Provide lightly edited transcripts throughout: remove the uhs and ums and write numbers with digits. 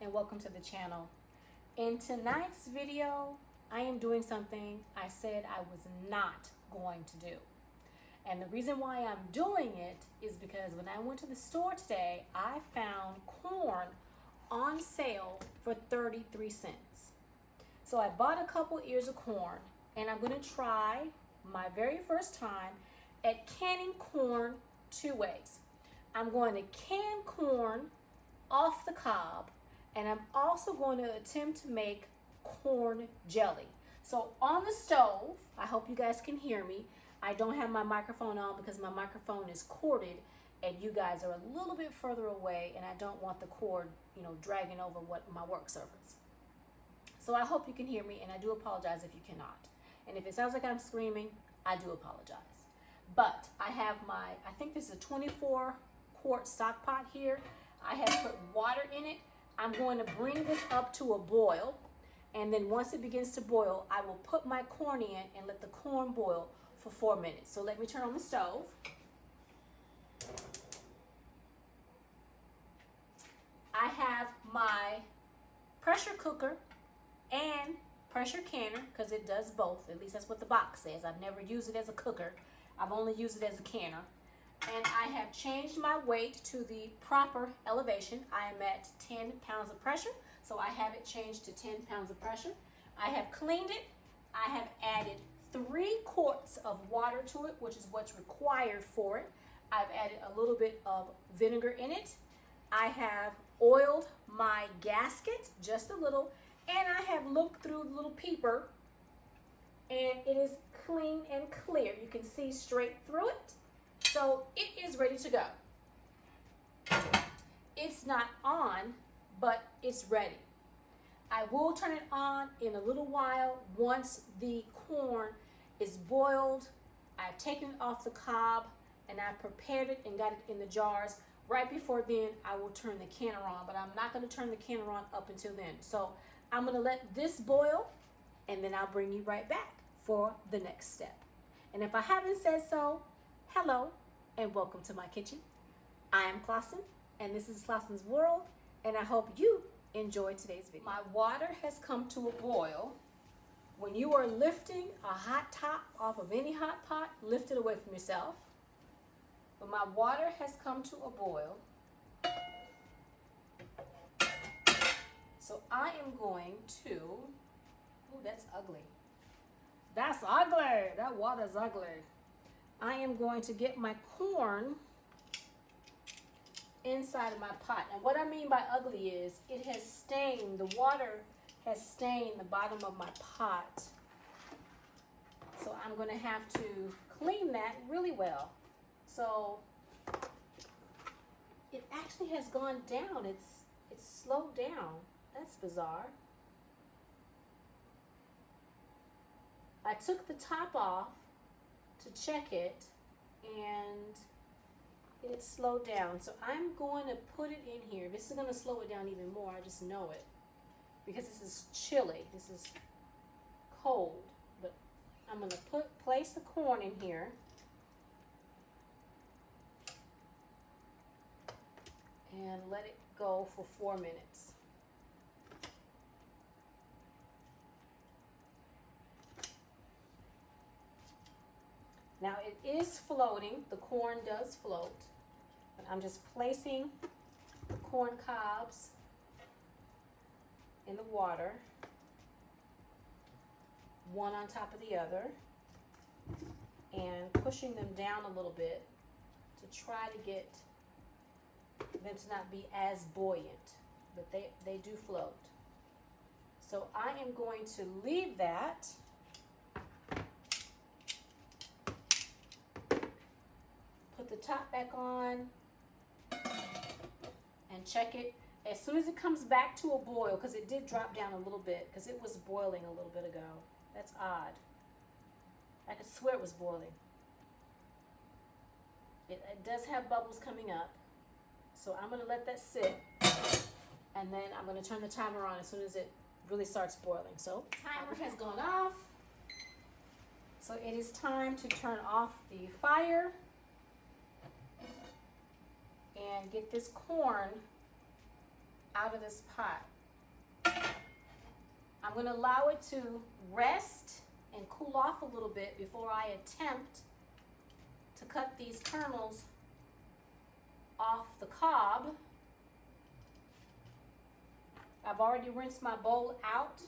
and welcome to the channel. In tonight's video, I am doing something I said I was not going to do. And the reason why I'm doing it is because when I went to the store today, I found corn on sale for 33 cents. So I bought a couple ears of corn and I'm going to try my very first time at canning corn two ways. I'm going to can corn off the cob, and I'm also going to attempt to make corn jelly. So on the stove, I hope you guys can hear me. I don't have my microphone on because my microphone is corded and you guys are a little bit further away and I don't want the cord, dragging over my work surface. So I hope you can hear me, and I do apologize if you cannot. And if it sounds like I'm screaming, I do apologize. But I have I think this is a 24 quart stock pot here. I have put water in it. I'm going to bring this up to a boil, and then once it begins to boil, I will put my corn in and let the corn boil for 4 minutes. So let me turn on the stove. I have my pressure cooker and pressure canner, because it does both. At least that's what the box says. I've never used it as a cooker. I've only used it as a canner. And I have changed my weight to the proper elevation. I am at 10 pounds of pressure, so I have it changed to 10 pounds of pressure. I have cleaned it. I have added 3 quarts of water to it, which is what's required for it. I've added a little bit of vinegar in it. I have oiled my gasket just a little, and I have looked through the little peeper, and it is clean and clear. You can see straight through it. So it is ready to go. It's not on, but it's ready. I will turn it on in a little while once the corn is boiled. I've taken it off the cob and I've prepared it and got it in the jars. Right before then, I will turn the canner on, but I'm not going to turn the canner on up until then. So I'm going to let this boil, and then I'll bring you right back for the next step. And if I haven't said so, hello and welcome to my kitchen. I am Clausen, and this is ClausenWorld, and I hope you enjoyed today's video. My water has come to a boil. When you are lifting a hot top off of any hot pot, lift it away from yourself. But my water has come to a boil. So I am going to, oh, that's ugly. That's ugly. That water's ugly. I am going to get my corn inside of my pot. And what I mean by ugly is it has stained, the water has stained the bottom of my pot. So I'm going to have to clean that really well. So it actually has gone down. It's slowed down. That's bizarre. I took the top off to check it, and it slowed down. So I'm going to put it in here. This is going to slow it down even more. I just know it, because this is chilly. This is cold. But I'm going to place the corn in here. And let it go for 4 minutes. Now it is floating, the corn does float, but I'm just placing the corn cobs in the water, one on top of the other, and pushing them down a little bit to try to get them to not be as buoyant, but they do float. So I am going to leave that. Put the top back on and check it. As soon as it comes back to a boil, because it did drop down a little bit, because it was boiling a little bit ago. That's odd. I could swear it was boiling. It does have bubbles coming up. So I'm going to let that sit, and then I'm going to turn the timer on as soon as it really starts boiling. So timer has gone off. So it is time to turn off the fire and get this corn out of this pot. I'm going to allow it to rest and cool off a little bit before I attempt to cut these kernels off the cob. I've already rinsed my bowl out.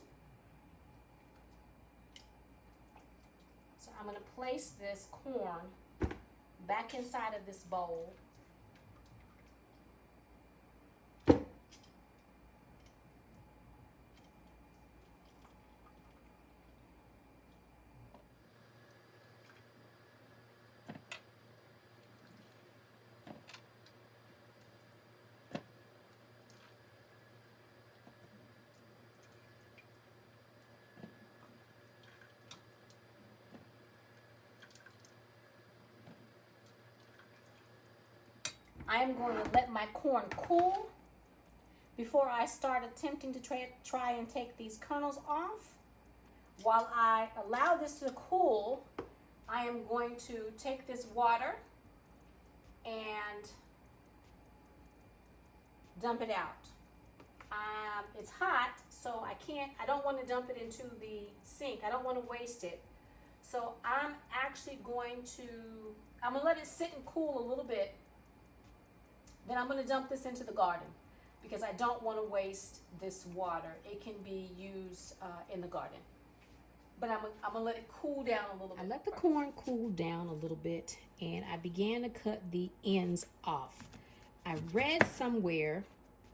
So I'm going to place this corn back inside of this bowl. I am going to let my corn cool before I start attempting to try and take these kernels off. While I allow this to cool, I am going to take this water and dump it out. It's hot, so I don't want to dump it into the sink. I don't want to waste it. So I'm actually going to let it sit and cool a little bit. Then I'm going to dump this into the garden because I don't want to waste this water. It can be used in the garden. But I'm going to let it cool down a little bit. I let the corn cool down a little bit and I began to cut the ends off. I read somewhere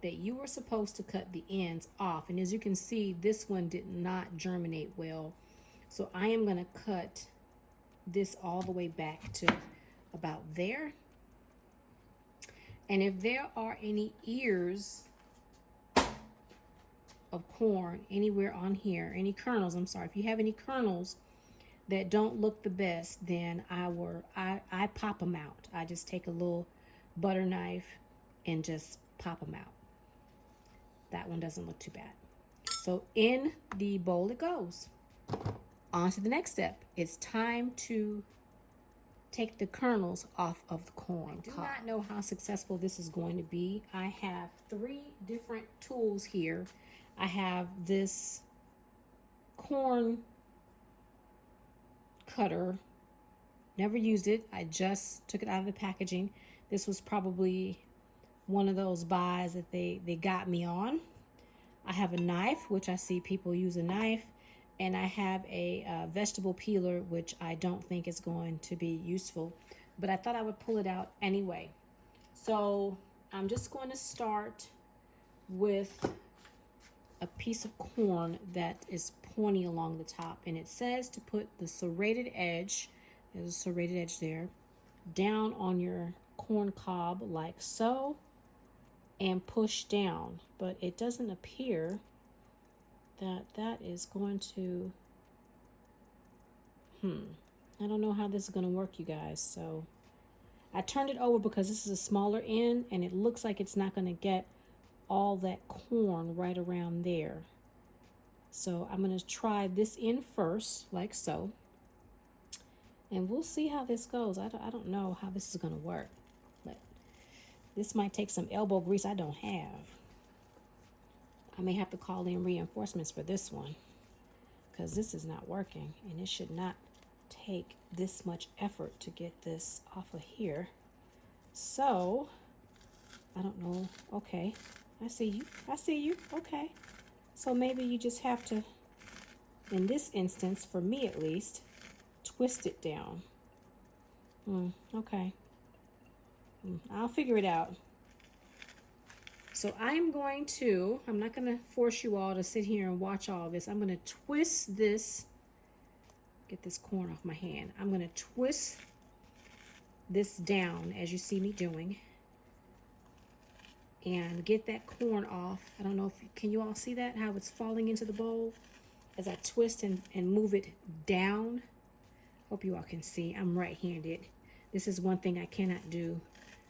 that you were supposed to cut the ends off. And as you can see, this one did not germinate well. So I am going to cut this all the way back to about there. And if there are any ears of corn anywhere on here, any kernels, I'm sorry, if you have any kernels that don't look the best, then I pop them out. I just take a little butter knife and just pop them out. That one doesn't look too bad. So in the bowl it goes. On to the next step. It's time to take the kernels off of the corn. I do not know how successful this is going to be. I have 3 different tools here. I have this corn cutter. Never used it. I just took it out of the packaging. This was probably one of those buys that they got me on. I have a knife, which I see people use a knife. And I have a vegetable peeler, which I don't think is going to be useful, but I thought I would pull it out anyway. So I'm just going to start with a piece of corn that is pointy along the top. And it says to put the serrated edge, there's a serrated edge there, down on your corn cob like so, and push down. But it doesn't appear that is going to, I don't know how this is going to work, you guys. So I turned it over because this is a smaller end and it looks like it's not going to get all that corn right around there. So I'm going to try this end first, like so, and we'll see how this goes. I don't know how this is going to work, but this might take some elbow grease I don't have. I may have to call in reinforcements for this one because this is not working and it should not take this much effort to get this off of here. So, I don't know. Okay, I see you. I see you. Okay. So maybe you just have to, in this instance, for me at least, twist it down. Okay. I'll figure it out. So I'm not going to force you all to sit here and watch all this. I'm going to twist this, get this corn off my hand. I'm going to twist this down as you see me doing and get that corn off. I don't know can you all see that, how it's falling into the bowl as I twist and move it down. Hope you all can see. I'm right-handed. This is one thing I cannot do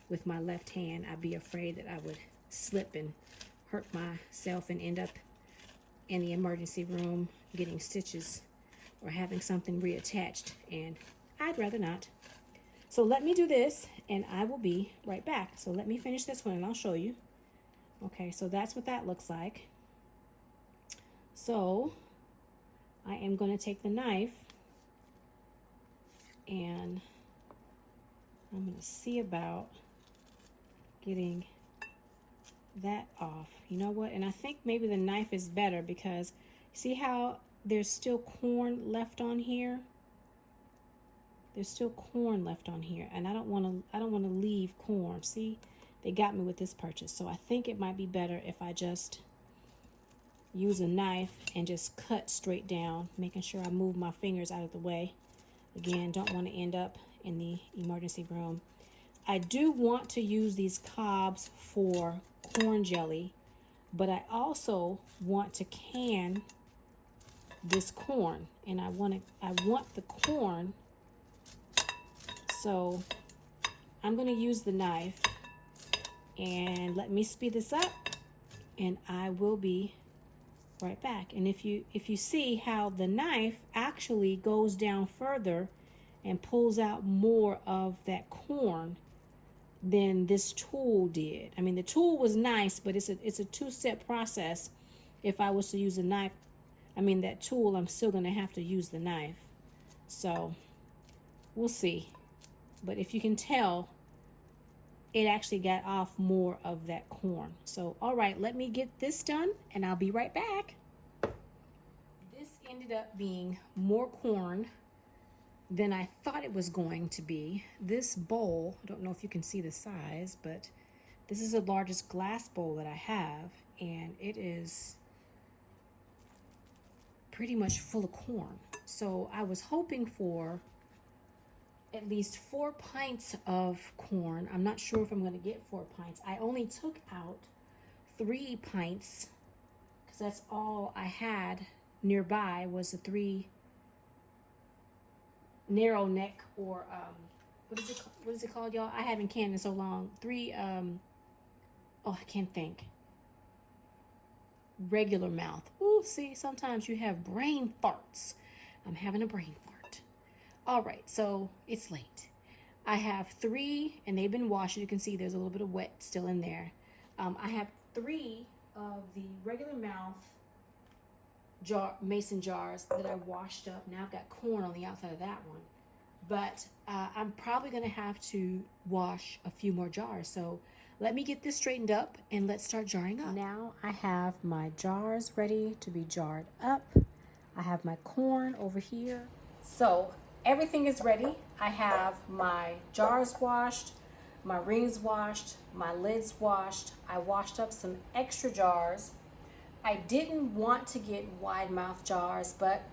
with my left hand. I'd be afraid that I would slip and hurt myself and end up in the emergency room getting stitches or having something reattached, and I'd rather not. So let me do this and I will be right back. So let me finish this one and I'll show you. Okay, so that's what that looks like. So I am going to take the knife and I'm going to see about getting that off. You know what? And I think maybe the knife is better because see how there's still corn left on here? There's still corn left on here, and I don't want to leave corn. See, they got me with this purchase. So I think it might be better if I just use a knife and just cut straight down, making sure I move my fingers out of the way. Again, don't want to end up in the emergency room. I do want to use these cobs for corn jelly, but I also want to can this corn, and I want the corn. So I'm going to use the knife, and let me speed this up, and I will be right back. And if you see how the knife actually goes down further and pulls out more of that corn than this tool did. I mean, the tool was nice, but it's a two-step process. If I was to use a knife, that tool, I'm still going to have to use the knife. So we'll see. But if you can tell, it actually got off more of that corn. So, all right, let me get this done and I'll be right back. This ended up being more corn than I thought it was going to be. This bowl, I don't know if you can see the size, but this is the largest glass bowl that I have, and it is pretty much full of corn. So I was hoping for at least 4 pints of corn. I'm not sure if I'm going to get 4 pints. I only took out 3 pints because that's all I had nearby was the 3 narrow neck, or what is it called, y'all? I haven't canned in so long. 3 I can't think. Regular mouth. Ooh, see, sometimes you have brain farts. I'm having a brain fart. All right, so it's late. I have 3, and they've been washed. You can see there's a little bit of wet still in there. I have 3 of the regular mouth mason jars that I washed up. Now I've got corn on the outside of that one. But I'm probably going to have to wash a few more jars. So let me get this straightened up and let's start jarring up. Now I have my jars ready to be jarred up. I have my corn over here. So everything is ready. I have my jars washed, my rings washed, my lids washed. I washed up some extra jars. I didn't want to get wide mouth jars, but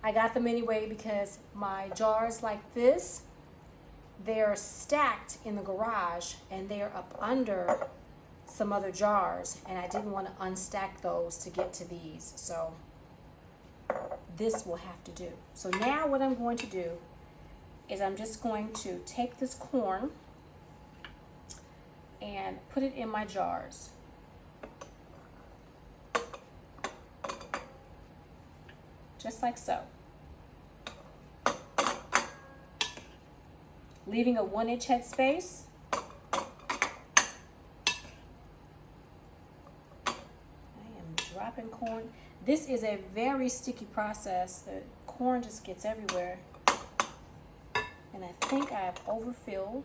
I got them anyway because my jars like this, they're stacked in the garage and they're up under some other jars, and I didn't want to unstack those to get to these. So this will have to do. So now what I'm going to do is I'm just going to take this corn and put it in my jars. Just like so. Leaving a 1-inch head space. I am dropping corn. This is a very sticky process. The corn just gets everywhere. And I think I have overfilled.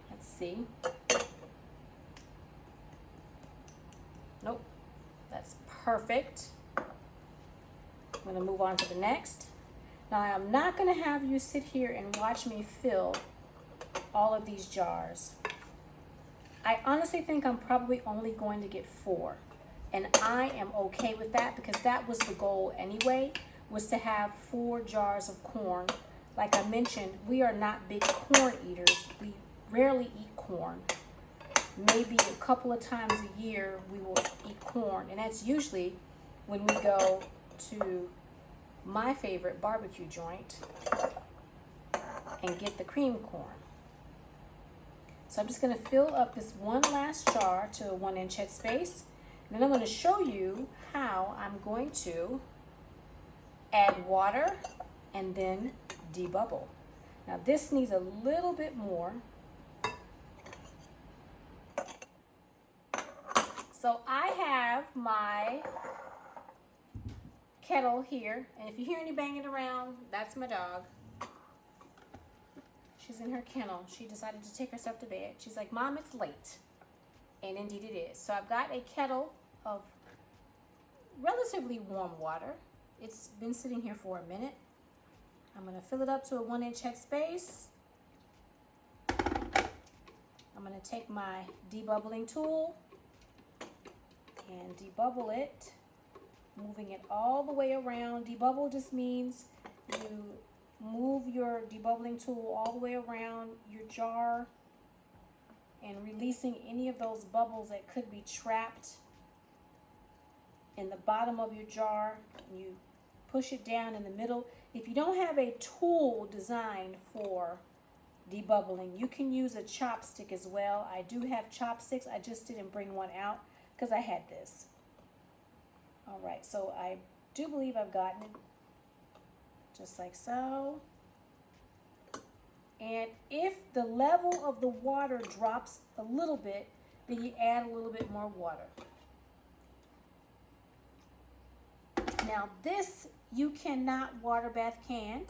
Let's see. Nope. That's perfect. I'm going to move on to the next. Now I'm not going to have you sit here and watch me fill all of these jars. I honestly think I'm probably only going to get 4. And I am okay with that because that was the goal anyway, was to have 4 jars of corn. Like I mentioned, we are not big corn eaters. We rarely eat corn. Maybe a couple of times a year we will eat corn, and that's usually when we go to my favorite barbecue joint and get the cream corn. So I'm just going to fill up this one last jar to a 1-inch head space. And then I'm going to show you how I'm going to add water and then debubble. Now this needs a little bit more. So I have my kettle here, and if you hear any banging around, that's my dog. She's in her kennel. She decided to take herself to bed. She's like, Mom, it's late. And indeed it is. So I've got a kettle of relatively warm water. It's been sitting here for a minute. I'm going to fill it up to a 1-inch headspace. I'm going to take my debubbling tool and debubble it, moving it all the way around. Debubble just means you move your debubbling tool all the way around your jar and releasing any of those bubbles that could be trapped in the bottom of your jar. You push it down in the middle. If you don't have a tool designed for debubbling, you can use a chopstick as well. I do have chopsticks. I just didn't bring one out because I had this. All right, so I do believe I've gotten it just like so. And if the level of the water drops a little bit, then you add a little bit more water. Now this you cannot water bath can.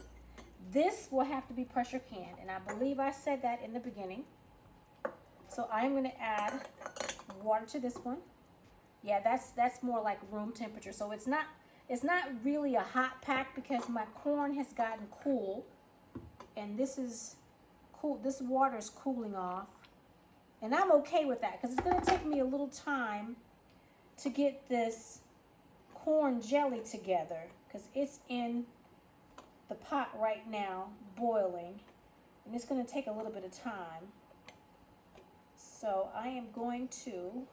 This will have to be pressure canned, and I believe I said that in the beginning. So I'm going to add water to this one. Yeah, that's more like room temperature. So it's not really a hot pack because my corn has gotten cool, and this is cool. This water is cooling off, and I'm okay with that because it's going to take me a little time to get this corn jelly together because it's in the pot right now boiling, and it's going to take a little bit of time. So I am going to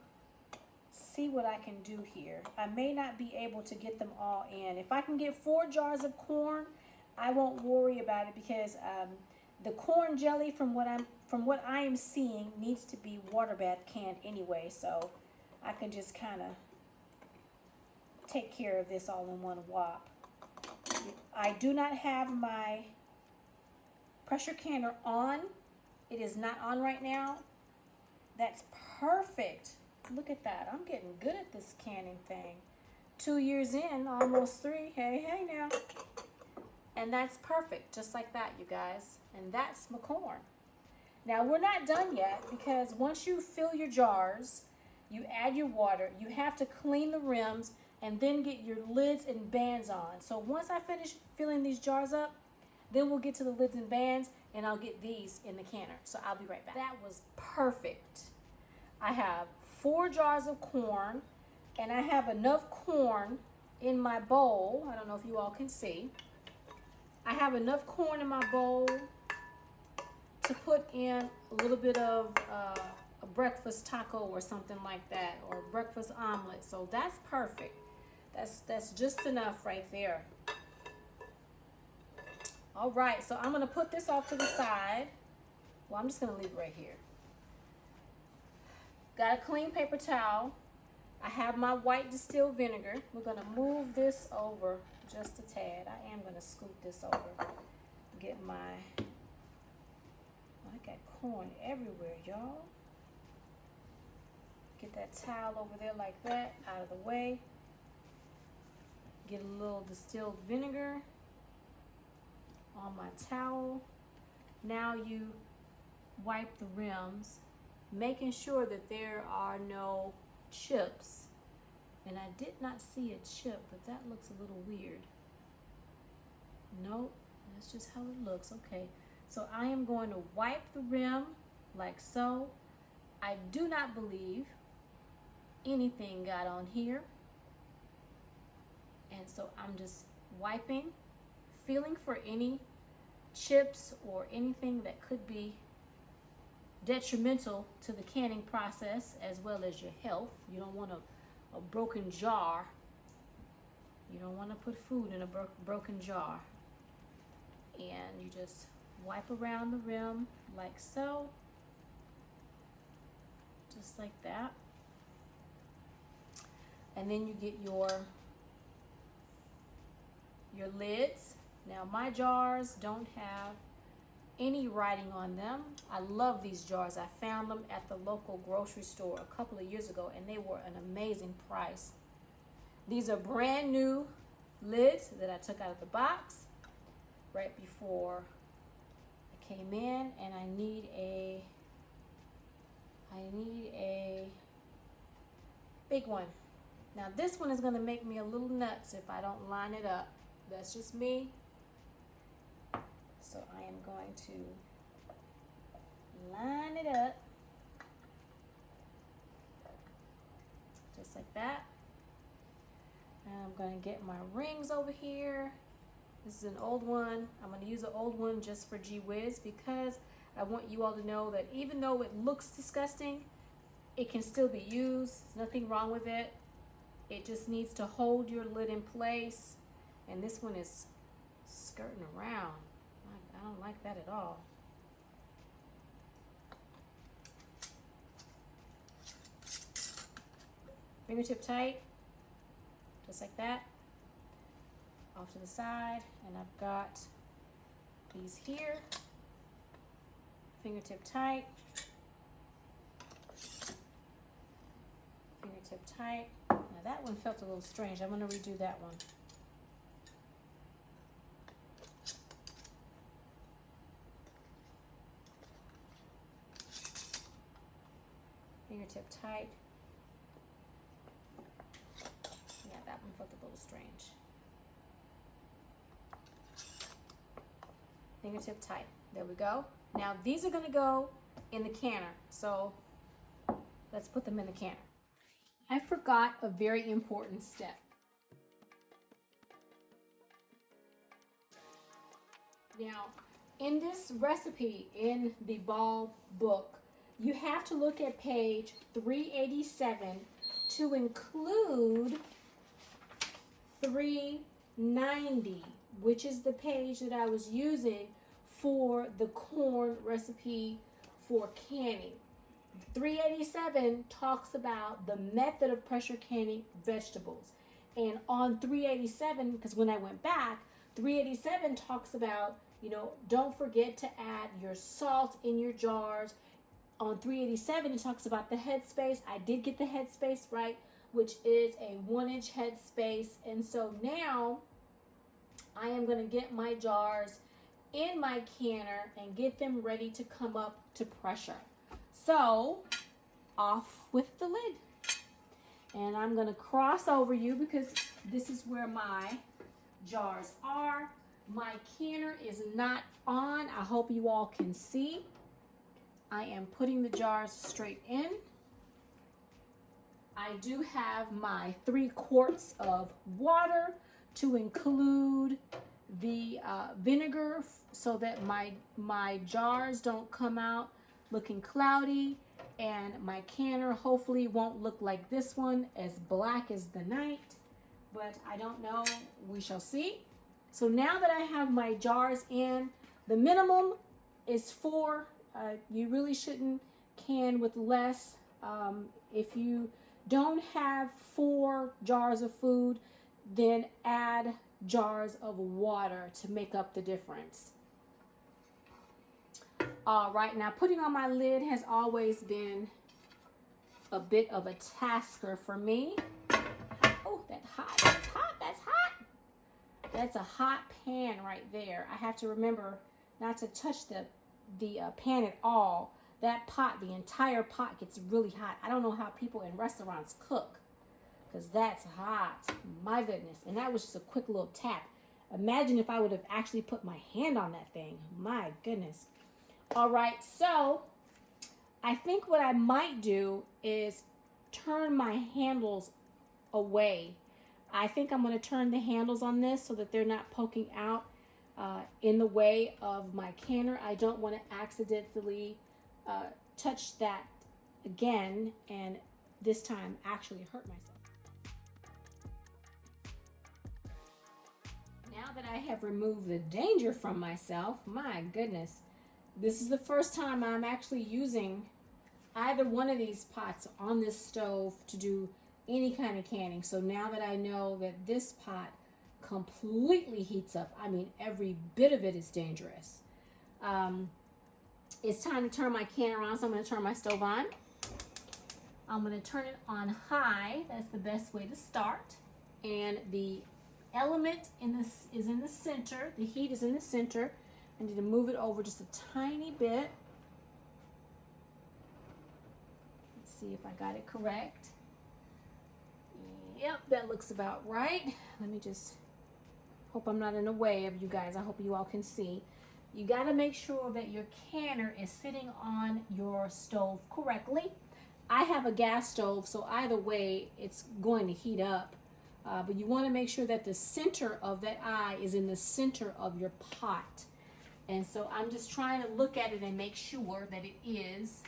see what I can do here. I may not be able to get them all in. If I can get 4 jars of corn, I won't worry about it because the corn jelly, from what I am seeing, needs to be water bath canned anyway. So I can just kind of take care of this all in one whop. I do not have my pressure canner on. It is not on right now. That's perfect. Look at that. I'm getting good at this canning thing. 2 years in, almost 3. Hey, hey now. And that's perfect, just like that, you guys. And that's my corn. Now, we're not done yet because once you fill your jars, you add your water, you have to clean the rims and then get your lids and bands on. So once I finish filling these jars up, then we'll get to the lids and bands, and I'll get these in the canner. So I'll be right back. That was perfect. I have 4 jars of corn, and I have enough corn in my bowl. I don't know if you all can see. I have enough corn in my bowl to put in a little bit of a breakfast taco or something like that, or a breakfast omelet. So that's perfect. That's just enough right there. All right, so I'm gonna put this off to the side. Well, I'm just gonna leave it right here. Got a clean paper towel. I have my white distilled vinegar. We're gonna move this over just a tad. I am gonna scoot this over. Get my, I got corn everywhere, y'all. Get that towel over there like that, out of the way. Get a little distilled vinegar on my towel. Now you wipe the rims, making sure that there are no chips. And I did not see a chip, but that looks a little weird. Nope, that's just how it looks. Okay, so I am going to wipe the rim like so. I do not believe anything got on here. And so I'm just wiping, feeling for any chips or anything that could be detrimental to the canning process as well as your health. You don't want a broken jar. You don't want to put food in a broken jar. And you just wipe around the rim like so. Just like that. And then you get your lids. Now my jars don't have any writing on them. I love these jars. I found them at the local grocery store a couple of years ago, and they were an amazing price. These are brand new lids that I took out of the box right before I came in, and I need a big one. Now this one is going to make me a little nuts if I don't line it up. That's just me. So I am going to line it up just like that. And I'm going to get my rings over here. This is an old one. I'm going to use an old one just for gee whiz, because I want you all to know that even though it looks disgusting, it can still be used. There's nothing wrong with it. It just needs to hold your lid in place. And this one is skirting around. I don't like that at all. Fingertip tight, just like that. Off to the side, and I've got these here. Fingertip tight. Fingertip tight. Now that one felt a little strange. I'm going to redo that one. Fingertip tight. Yeah, that one felt a little strange. Fingertip tight. There we go. Now these are going to go in the canner. So let's put them in the canner. I forgot a very important step. Now, in this recipe in the ball book, you have to look at page 387 to include 390, which is the page that I was using for the corn recipe for canning. 387 talks about the method of pressure canning vegetables. And on 387, because when I went back, 387 talks about, don't forget to add your salt in your jars. On 387, it talks about the headspace. I did get the headspace right, which is a 1-inch headspace. And so now I am going to get my jars in my canner and get them ready to come up to pressure. So off with the lid. And I'm going to cross over you because this is where my jars are. My canner is not on. I hope you all can see. I am putting the jars straight in. I do have my 3 quarts of water to include the vinegar so that my jars don't come out looking cloudy, and my canner hopefully won't look like this one, as black as the night, but I don't know. We shall see. So now that I have my jars in, the minimum is 4. You really shouldn't can with less. If you don't have 4 jars of food, then add jars of water to make up the difference. All right, now putting on my lid has always been a bit of a tasker for me. Oh, that's hot, that's hot, that's hot. That's a hot pan right there. I have to remember not to touch the pan at all. That pot, the entire pot gets really hot. I don't know how people in restaurants cook, because that's hot. My goodness. And that was just a quick little tap. Imagine if I would have actually put my hand on that thing. My goodness. All right, so I think what I might do is turn my handles away. I think I'm going to turn the handles on this so that they're not poking out in the way of my canner. I don't want to accidentally touch that again and this time actually hurt myself. Now that I have removed the danger from myself, my goodness, this is the first time I'm actually using either one of these pots on this stove to do any kind of canning. So now that I know that this pot completely heats up, I mean every bit of it is dangerous. It's time to turn my canner on, so I'm going to turn my stove on. I'm going to turn it on high. That's the best way to start. And the element in this is in the center. The heat is in the center. I need to move it over just a tiny bit. Let's see if I got it correct. Yep, that looks about right. Let me just hope I'm not in the way of you guys. I hope you all can see. You got to make sure that your canner is sitting on your stove correctly. I have a gas stove, so either way, it's going to heat up. But you want to make sure that the center of that eye is in the center of your pot. And so I'm just trying to look at it and make sure that it is.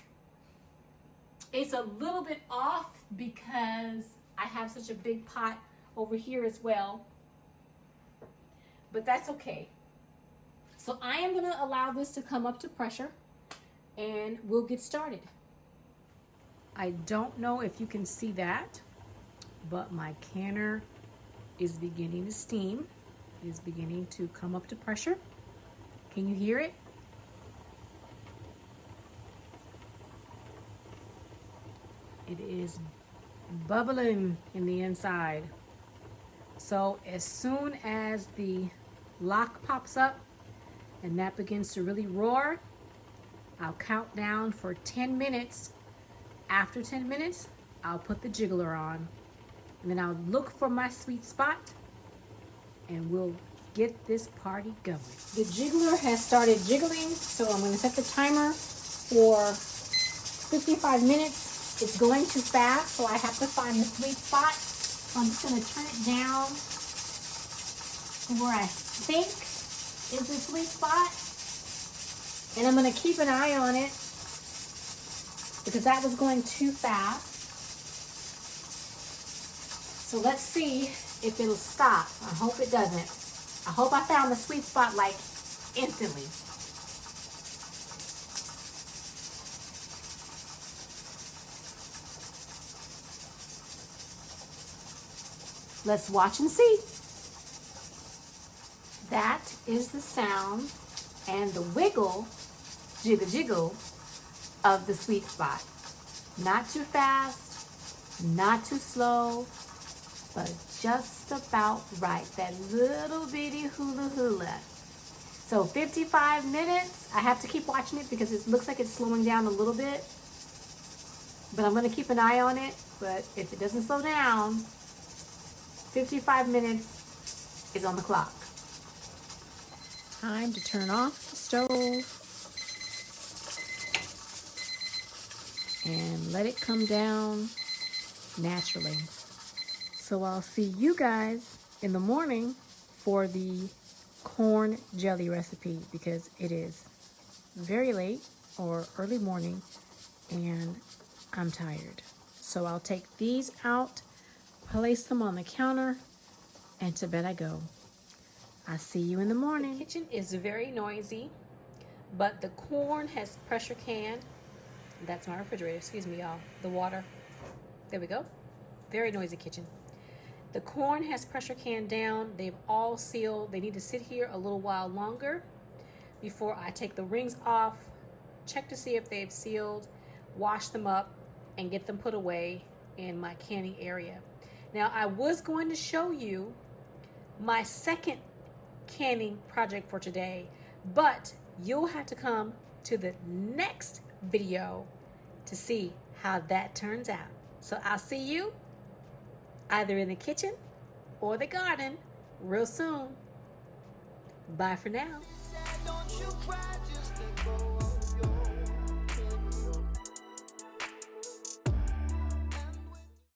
It's a little bit off because I have such a big pot over here as well. But that's okay. So I am going to allow this to come up to pressure and we'll get started. I don't know if you can see that, but my canner is beginning to steam. It is beginning to come up to pressure. Can you hear it? It is bubbling in the inside. So as soon as the lock pops up and that begins to really roar, I'll count down for 10 minutes. After 10 minutes, I'll put the jiggler on. And then I'll look for my sweet spot and we'll get this party going. The jiggler has started jiggling, so I'm going to set the timer for 55 minutes. It's going too fast, so I have to find the sweet spot. So I'm just going to turn it down to where I think is the sweet spot. And I'm going to keep an eye on it because that was going too fast. So let's see if it'll stop. I hope it doesn't. I hope I found the sweet spot like instantly. Let's watch and see. That is the sound and the wiggle, jiggle jiggle, of the sweet spot. Not too fast, not too slow, but just about right. That little bitty hula hula. So 55 minutes. I have to keep watching it because it looks like it's slowing down a little bit. But I'm going to keep an eye on it. But if it doesn't slow down, 55 minutes is on the clock. Time to turn off the stove and let it come down naturally. So I'll see you guys in the morning for the corn jelly recipe because it is very late or early morning and I'm tired. So I'll take these out, place them on the counter, and to bed I go. I'll see you in the morning. The kitchen is very noisy, but the corn has pressure canned. That's my refrigerator, excuse me y'all. The water, there we go. Very noisy kitchen. The corn has pressure canned down. They've all sealed. They need to sit here a little while longer before I take the rings off, check to see if they've sealed, wash them up, and get them put away in my canning area. Now, I was going to show you my second canning project for today, but you'll have to come to the next video to see how that turns out. So I'll see you either in the kitchen or the garden real soon. Bye for now.